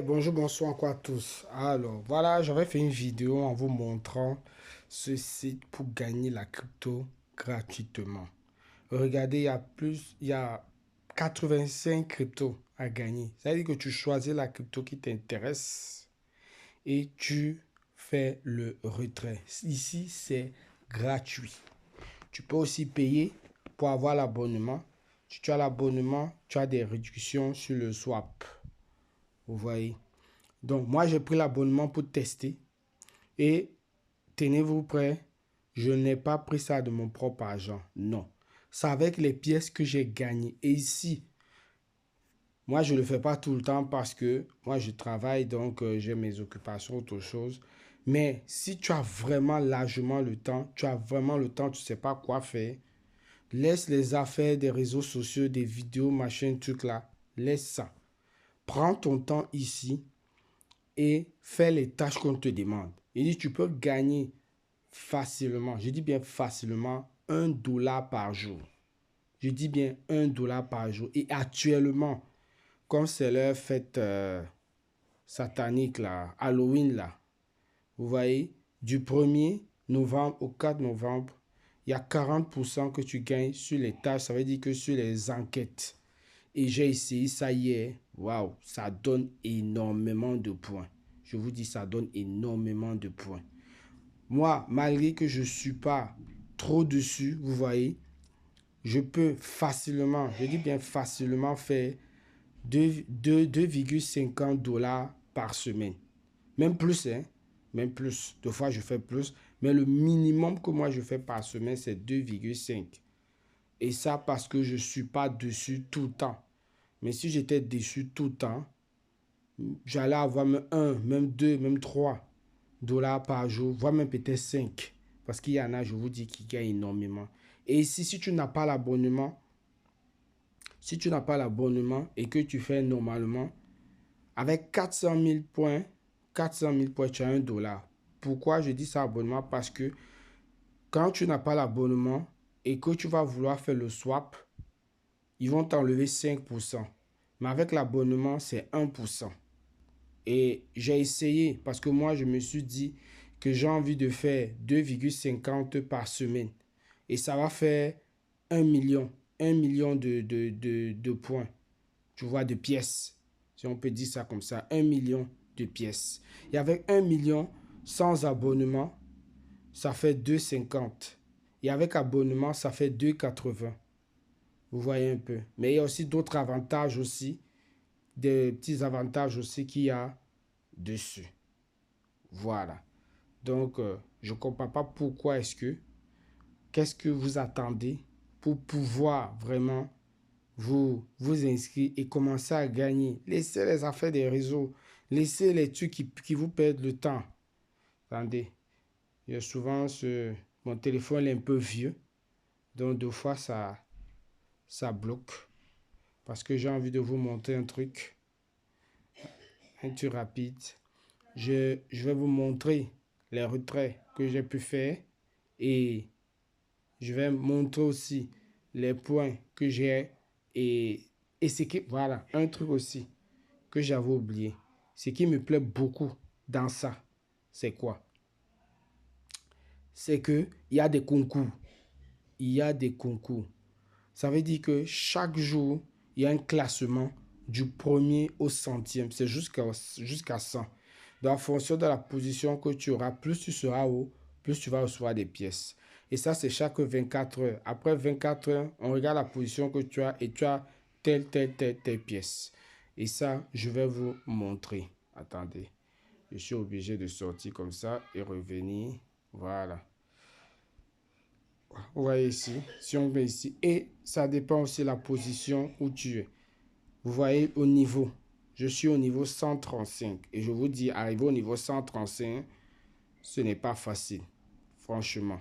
Bonjour, bonsoir encore à tous. Alors, voilà, j'avais fait une vidéo en vous montrant ce site pour gagner la crypto gratuitement. Regardez, il y a 85 cryptos à gagner. Ça veut dire que tu choisis la crypto qui t'intéresse et tu fais le retrait. Ici, c'est gratuit. Tu peux aussi payer pour avoir l'abonnement. Si tu as l'abonnement, tu as des réductions sur le swap. Vous voyez. Donc, moi, j'ai pris l'abonnement pour tester. Et tenez-vous prêts, je n'ai pas pris ça de mon propre argent. Non. C'est avec les pièces que j'ai gagnées. Et ici, moi, je ne le fais pas tout le temps parce que moi, je travaille, donc j'ai mes occupations, autre chose. Mais si tu as vraiment largement le temps, tu as vraiment le temps, tu ne sais pas quoi faire, laisse les affaires des réseaux sociaux, des vidéos, machin, truc là. Laisse ça. Prends ton temps ici et fais les tâches qu'on te demande. Il dit, tu peux gagner facilement, je dis bien facilement, 1 $ par jour. Je dis bien 1 $ par jour. Et actuellement, comme c'est leur fête satanique, là, Halloween, là, vous voyez, du 1er novembre au 4 novembre, il y a 40% que tu gagnes sur les tâches, ça veut dire que sur les enquêtes. Et j'ai essayé ça hier. Waouh, ça donne énormément de points. Je vous dis, ça donne énormément de points. Moi, malgré que je ne suis pas trop dessus, vous voyez, je peux facilement, je dis bien facilement, faire 2,50 $ par semaine. Même plus, hein. Même plus. Des fois, je fais plus. Mais le minimum que moi, je fais par semaine, c'est 2,5. Et ça, parce que je ne suis pas dessus tout le temps. Mais si j'étais dessus tout le temps, j'allais avoir même 1, même 2, même 3 $ par jour, voire même peut-être 5. Parce qu'il y en a, je vous dis, qui gagnent énormément. Et ici, si tu n'as pas l'abonnement, et que tu fais normalement, avec 400 000 points, tu as 1 $. Pourquoi je dis ça abonnement? Parce que quand tu n'as pas l'abonnement et que tu vas vouloir faire le swap, ils vont t'enlever 5%. Mais avec l'abonnement, c'est 1%. Et j'ai essayé parce que moi, je me suis dit que j'ai envie de faire 2,50 par semaine. Et ça va faire 1 million. 1 million de points. Tu vois, de pièces. Si on peut dire ça comme ça. 1 million de pièces. Et avec 1 million, sans abonnement, ça fait 2,50. Et avec abonnement, ça fait 2,80. Vous voyez un peu. Mais il y a aussi d'autres avantages aussi. Des petits avantages aussi qu'il y a dessus. Voilà. Donc, je ne comprends pas pourquoi qu'est-ce que vous attendez pour pouvoir vraiment vous inscrire et commencer à gagner. Laissez les affaires des réseaux. Laissez les trucs qui vous perdent le temps. Attendez. Il y a souvent mon téléphone est un peu vieux. Donc, deux fois, ça bloque. Parce que j'ai envie de vous montrer un truc rapide. Je vais vous montrer les retraits que j'ai pu faire et je vais montrer aussi les points que j'ai et ce qui, voilà, un truc aussi que j'avais oublié. Ce qui me plaît beaucoup dans ça, c'est quoi? C'est que il y a des concours. Il y a des concours. Ça veut dire que chaque jour, il y a un classement du premier au centième. C'est jusqu'à 100. Donc, en fonction de la position que tu auras, plus tu seras haut, plus tu vas recevoir des pièces. Et ça, c'est chaque 24 heures. Après 24 heures, on regarde la position que tu as et tu as telle pièce. Et ça, je vais vous montrer. Attendez. Je suis obligé de sortir comme ça et revenir. Voilà. Vous voyez ici, si on met ici, et ça dépend aussi de la position où tu es. Vous voyez au niveau, je suis au niveau 135 et je vous dis, arriver au niveau 135, ce n'est pas facile, franchement.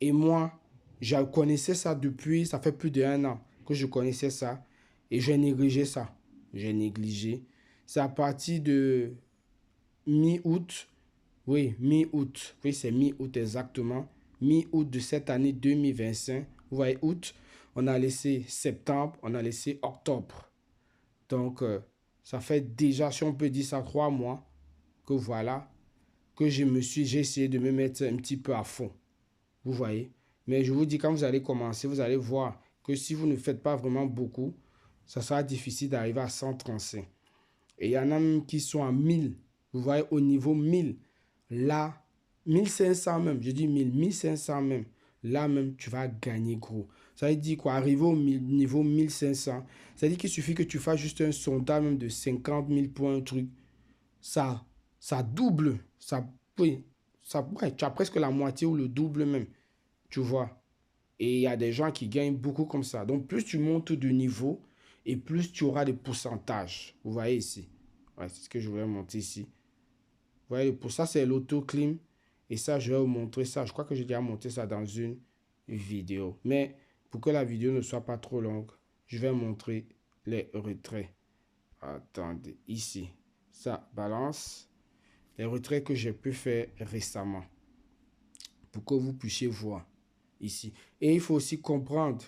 Et moi, je connaissais ça depuis, ça fait plus d'1 an que je connaissais ça et j'ai négligé ça. J'ai négligé. C'est à partir de mi-août, oui, mi-août, oui, c'est mi-août exactement, mi-août de cette année 2025. Vous voyez, août, on a laissé septembre, on a laissé octobre. Donc, Ça fait déjà, si on peut dire ça, 3 mois que voilà, que j'ai essayé de me mettre un petit peu à fond. Vous voyez? Mais je vous dis, quand vous allez commencer, vous allez voir que si vous ne faites pas vraiment beaucoup, ça sera difficile d'arriver à 135. Et il y en a même qui sont à 1000. Vous voyez, au niveau 1000, là, 1500 même, je dis 1000, 1500 même. Là même, tu vas gagner gros. Ça veut dire quoi? Arriver au niveau 1500, ça veut dire qu'il suffit que tu fasses juste un sondage même de 50 000 points, un truc. Ça double. Oui, ouais, tu as presque la moitié ou le double même. Tu vois? Et il y a des gens qui gagnent beaucoup comme ça. Donc, plus tu montes de niveau et plus tu auras des pourcentages. Vous voyez ici. Ouais, c'est ce que je voulais montrer ici. Vous voyez, pour ça, c'est l'autoclim. Et ça, je vais vous montrer ça. Je crois que j'ai déjà montré ça dans une vidéo. Mais pour que la vidéo ne soit pas trop longue, je vais montrer les retraits. Attendez, ici. Ça balance les retraits que j'ai pu faire récemment. Pour que vous puissiez voir ici. Et il faut aussi comprendre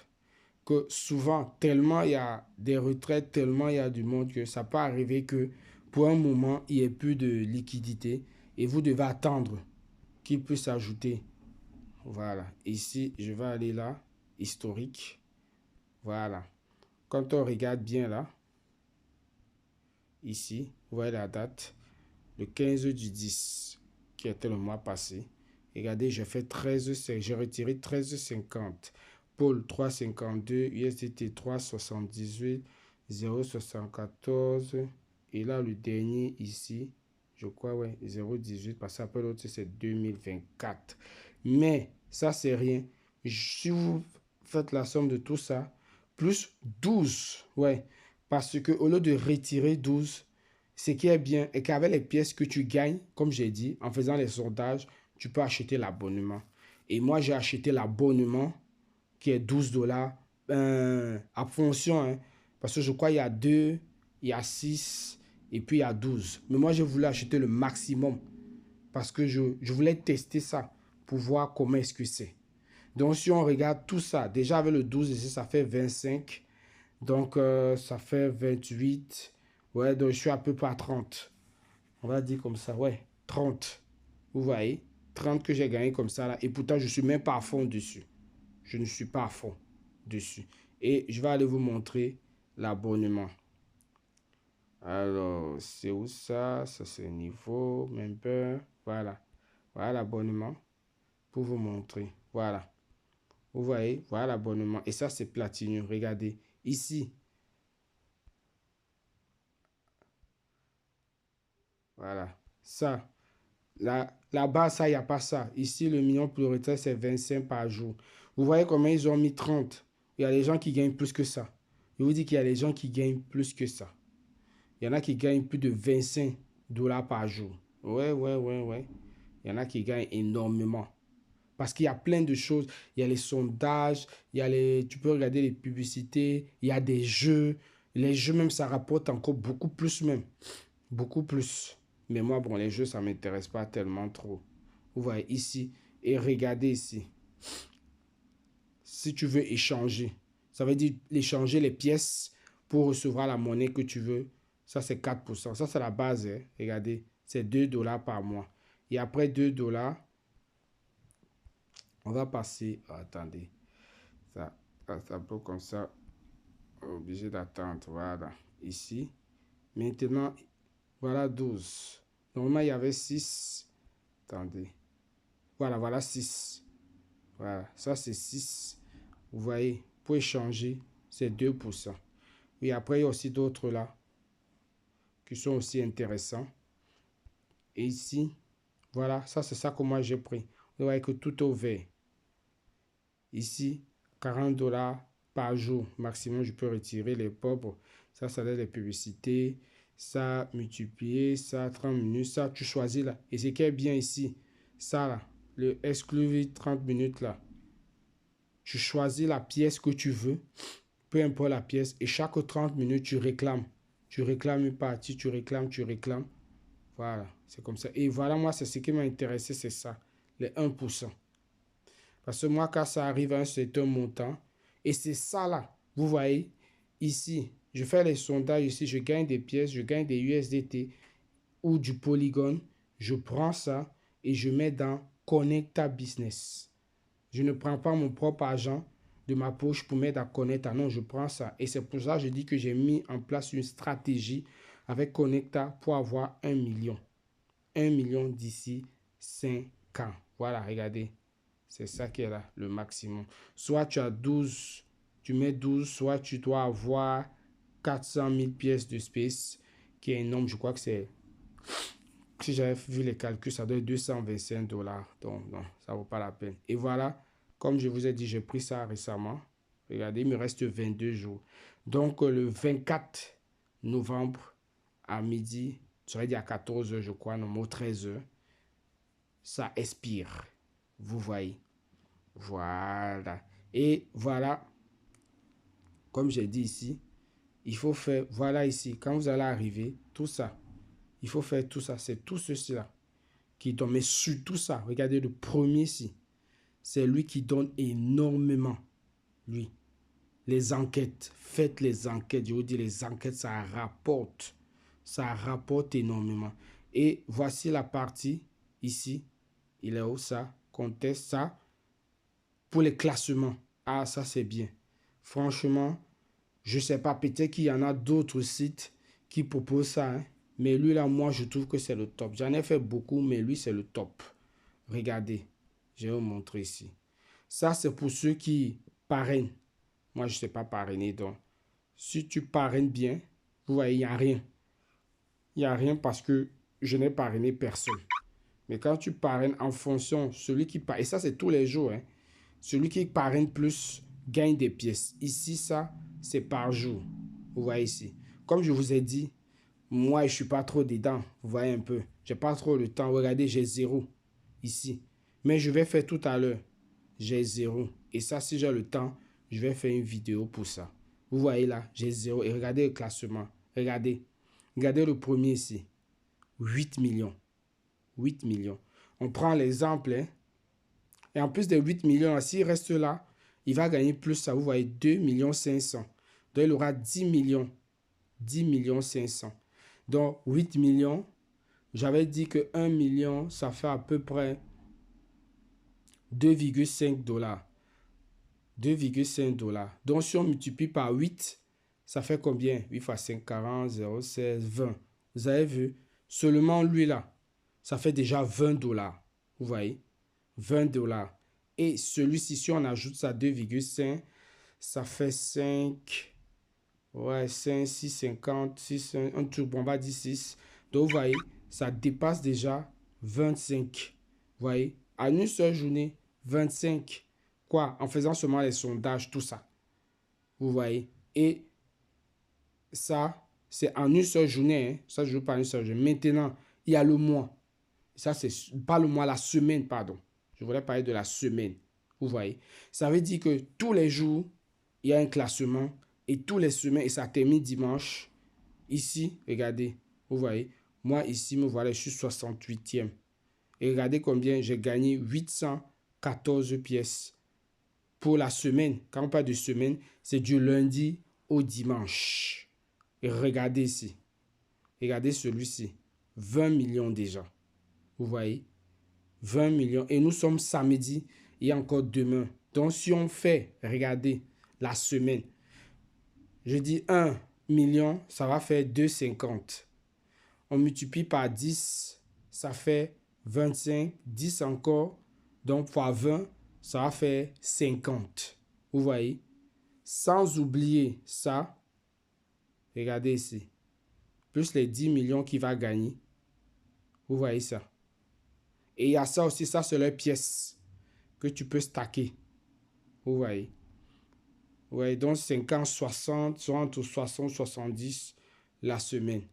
que souvent, tellement il y a des retraites, tellement il y a du monde que ça peut arriver que pour un moment, il n'y ait plus de liquidité et vous devez attendre qu'il puisse ajouter. Voilà. Ici, je vais aller là, historique. Voilà. Quand on regarde bien là, ici, vous voyez la date, le 15 du 10, qui était le mois passé. Regardez, j'ai fait 13, j'ai retiré 13,50. Paul 3,52, USDT 3,78, 0,74. Et là, le dernier ici, je crois, ouais, 0,18, parce qu'après l'autre, c'est 2024. Mais ça, c'est rien. Si vous faites la somme de tout ça, plus 12, ouais, parce que au lieu de retirer 12, ce qui est bien est qu'avec les pièces que tu gagnes, comme j'ai dit, en faisant les sondages, tu peux acheter l'abonnement. Et moi, j'ai acheté l'abonnement qui est 12 dollars à fonction. Hein, parce que je crois qu'il y a 2, il y a 6 et puis il y a 12. Mais moi, je voulais acheter le maximum parce que je voulais tester ça pour voir comment est-ce que c'est. Donc, si on regarde tout ça, déjà avec le 12 ici, ça fait 25. Donc, ça fait 28. Ouais, donc je suis à peu près à 30. On va dire comme ça, ouais, 30. Vous voyez, 30 que j'ai gagné comme ça là. Et pourtant, je ne suis même pas à fond dessus. Je ne suis pas à fond dessus. Et je vais aller vous montrer l'abonnement. Alors, c'est où ça? Ça, c'est niveau, member. Voilà. Voilà l'abonnement pour vous montrer. Voilà. Vous voyez, voilà l'abonnement. Et ça, c'est Platinum. Regardez, ici. Voilà. Ça. Là-bas, ça, il n'y a pas ça. Ici, le million prioritaire, c'est 25 par jour. Vous voyez comment ils ont mis 30. Il y a des gens qui gagnent plus que ça. Je vous dis qu'il y a des gens qui gagnent plus que ça. Il y en a qui gagnent plus de 25 dollars par jour. Ouais, ouais, ouais, ouais. Il y en a qui gagnent énormément. Parce qu'il y a plein de choses. Il y a les sondages, tu peux regarder les publicités, il y a des jeux. Les jeux même, ça rapporte encore beaucoup plus même. Beaucoup plus. Mais moi, bon, les jeux, ça ne m'intéresse pas tellement trop. Vous voyez ici. Et regardez ici. Si tu veux échanger, ça veut dire échanger les pièces pour recevoir la monnaie que tu veux. Ça, c'est 4%. Ça, c'est la base. Hein. Regardez, c'est 2 dollars par mois. Et après 2 dollars, on va passer. Oh, attendez. Ça peut comme ça. Obligé d'attendre. Voilà. Ici. Maintenant, voilà 12. Normalement, il y avait 6. Attendez. Voilà, voilà 6. Voilà, ça c'est 6. Vous voyez, pour échanger, c'est 2%. Et après, il y a aussi d'autres là qui sont aussi intéressants. Et ici, voilà, ça c'est ça que moi j'ai pris. Vous voyez que tout est au vert. Ici, 40 dollars par jour maximum, je peux retirer les pauvres. Ça donne les publicités. Ça, multiplier, ça, 30 minutes. Ça, tu choisis là. Et ce qui est bien ici, ça là, le exclu 30 minutes là. Tu choisis la pièce que tu veux, peu importe la pièce, et chaque 30 minutes, tu réclames. Tu réclames une partie, tu réclames, tu réclames. Voilà, c'est comme ça. Et voilà, moi, c'est ce qui m'a intéressé, c'est ça, les 1%. Parce que moi, quand ça arrive à un certain montant, et c'est ça là, vous voyez, ici, Je fais les sondages ici, je gagne des pièces, je gagne des USDT ou du Polygon. Je prends ça et je mets dans Connecta Business. Je ne prends pas mon propre argent de ma poche pour mettre à Connecta. Non, je prends ça. Et c'est pour ça que je dis que j'ai mis en place une stratégie avec Connecta pour avoir 1 million. 1 million d'ici 5 ans. Voilà, regardez. C'est ça qui est là, le maximum. Soit tu as 12, tu mets 12, soit tu dois avoir 400 000 pièces de space, qui est énorme. Je crois que c'est, si j'avais vu les calculs, ça doit être 225 dollars. Donc, non, ça ne vaut pas la peine. Et voilà, comme je vous ai dit, j'ai pris ça récemment. Regardez, il me reste 22 jours. Donc, le 24 novembre à midi, je serais dit à 14 h, je crois, non, 13 h, ça expire. Vous voyez. Voilà. Et voilà, comme j'ai dit ici, il faut faire, voilà ici, quand vous allez arriver, tout ça, il faut faire tout ça, c'est tout ceci-là qui donne. Mais surtout ça, regardez le premier ici, c'est lui qui donne énormément, lui. Les enquêtes, faites les enquêtes, je vous dis, les enquêtes, ça rapporte énormément. Et voici la partie ici, il est où ça, conteste ça, pour les classements. Ah, ça c'est bien. Franchement, je sais pas, peut-être qu'il y en a d'autres sites qui proposent ça, hein. Mais lui là, moi je trouve que c'est le top. J'en ai fait beaucoup, mais lui c'est le top. Regardez, je vais vous montrer ici. Ça c'est pour ceux qui parrainent. Moi je ne sais pas parrainer, donc si tu parraines bien, vous voyez, il n'y a rien. Il n'y a rien parce que je n'ai parrainé personne. Mais quand tu parraines en fonction, celui qui parraine, et ça c'est tous les jours, hein. Celui qui parraine plus gagne des pièces. Ici, ça, c'est par jour. Vous voyez ici. Comme je vous ai dit, moi, je ne suis pas trop dedans. Vous voyez un peu. Je n'ai pas trop le temps. Regardez, j'ai 0 ici. Mais je vais faire tout à l'heure. J'ai 0. Et ça, si j'ai le temps, je vais faire une vidéo pour ça. Vous voyez là, j'ai 0. Et regardez le classement. Regardez. Regardez le premier ici. 8 millions. 8 millions. On prend l'exemple, hein. Et en plus des 8 millions, s'il reste là, il va gagner plus, ça vous voyez, 2 millions 500. Donc, il aura 10 millions. 10 millions 500. Donc, 8 millions, j'avais dit que 1 million, ça fait à peu près 2,5 dollars. 2,5 dollars. Donc, si on multiplie par 8, ça fait combien? 8 fois 5, 40, 0, 16, 20. Vous avez vu? Seulement lui là, ça fait déjà 20 dollars. Vous voyez? 20 dollars. Et celui-ci, si on ajoute ça 2,5, ça fait 5, ouais, 5, 6, 50, 6, un truc, on va dire 6. Donc, vous voyez, ça dépasse déjà 25. Vous voyez, à une seule journée, 25. Quoi? En faisant seulement les sondages, tout ça. Vous voyez? Et ça, c'est en une seule journée, hein. Ça, je ne veux pas une seule journée. Maintenant, il y a le mois. Ça, c'est pas le mois, la semaine, pardon. Je voudrais parler de la semaine. Vous voyez? Ça veut dire que tous les jours, il y a un classement. Et tous les semaines, et ça termine dimanche. Ici, regardez. Vous voyez? Moi, ici, me voilà, je suis 68e. Et regardez combien j'ai gagné. 814 pièces pour la semaine. Quand on parle de semaine, c'est du lundi au dimanche. Et regardez ici. Regardez celui-ci. 20 millions déjà. Vous voyez? 20 millions. Et nous sommes samedi et encore demain. Donc, si on fait, regardez, la semaine, je dis 1 million, ça va faire 2,50. On multiplie par 10, ça fait 25. 10 encore, donc fois 20, ça va faire 50. Vous voyez? Sans oublier ça, regardez ici, plus les 10 millions qu'il va gagner. Vous voyez ça? Et il y a ça aussi, ça c'est les pièces que tu peux stacker. Vous voyez? Ouais, donc 50, 60, soit entre 60, 70 la semaine.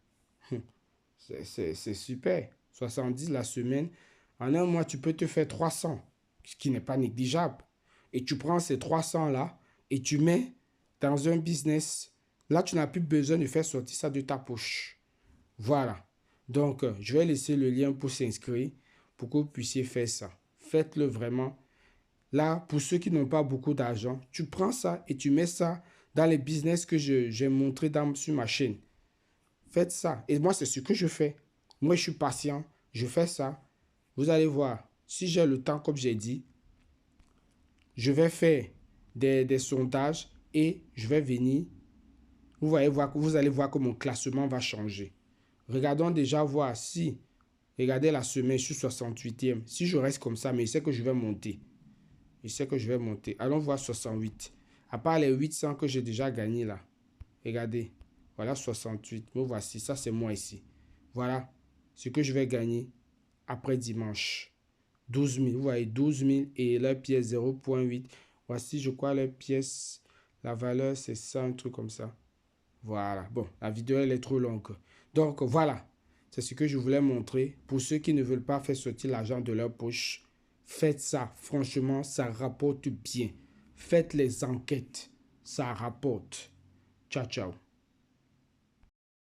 C'est super. 70 la semaine. En un mois, tu peux te faire 300, ce qui n'est pas négligeable. Et tu prends ces 300 là et tu mets dans un business. Là, tu n'as plus besoin de faire sortir ça de ta poche. Voilà. Donc, je vais laisser le lien pour s'inscrire pour que vous puissiez faire ça. Faites-le vraiment. Là, pour ceux qui n'ont pas beaucoup d'argent, tu prends ça et tu mets ça dans les business que j'ai montré sur ma chaîne. Faites ça. Et moi, c'est ce que je fais. Moi, je suis patient. Je fais ça. Vous allez voir. Si j'ai le temps, comme j'ai dit, je vais faire des sondages et je vais venir. Vous allez voir que mon classement va changer. Regardons déjà voir si, regardez la semaine, je suis 68e. Si je reste comme ça, mais je sais que je vais monter. Je sais que je vais monter. Allons voir 68. À part les 800 que j'ai déjà gagné là. Regardez. Voilà 68. Me voici. Ça, c'est moi ici. Voilà ce que je vais gagner après dimanche. 12 000. Vous voyez, 12 000 et leur pièce 0,8. Voici, je crois, leur pièce. La valeur, c'est ça, un truc comme ça. Voilà. Bon, la vidéo, elle est trop longue. Donc, voilà. C'est ce que je voulais montrer. Pour ceux qui ne veulent pas faire sortir l'argent de leur poche, faites ça. Franchement, ça rapporte bien. Faites les enquêtes. Ça rapporte. Ciao, ciao.